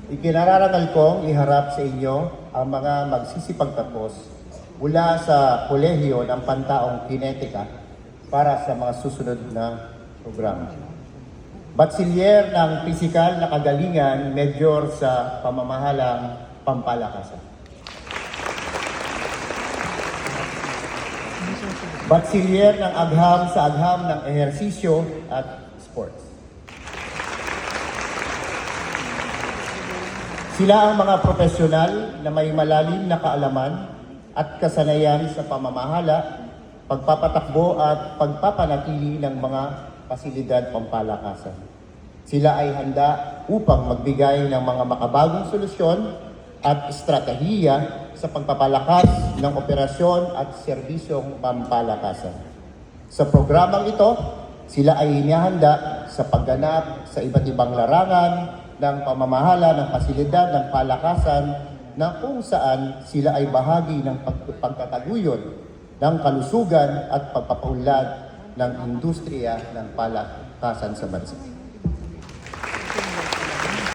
Ikinararangal kong iharap sa inyo ang mga magsisipagtapos mula sa kolehiyo ng Pantaong Kinetika para sa mga susunod na programa. Batsilyer ng Pisikal na Kagalingan, Major sa Pamamahalang Pampalakasan. Batsilyer ng Agham sa Agham ng Ehersisyo at Sports. Sila ang mga profesional na may malalim na kaalaman at kasanayan sa pamamahala, pagpapatakbo at pagpapanatili ng mga pasilidad pampalakasan. Sila ay handa upang magbigay ng mga makabagong solusyon at estratehiya sa pagpapalakas ng operasyon at serbisyong pampalakasan. Sa programang ito, sila ay hinihanda sa pagganap sa iba't ibang larangan ng pamamahala ng pasilidad ng palakasan na kung saan sila ay bahagi ng pagtataguyod ng kalusugan at pagpapaunlad ng industriya ng palakasan sa bansa.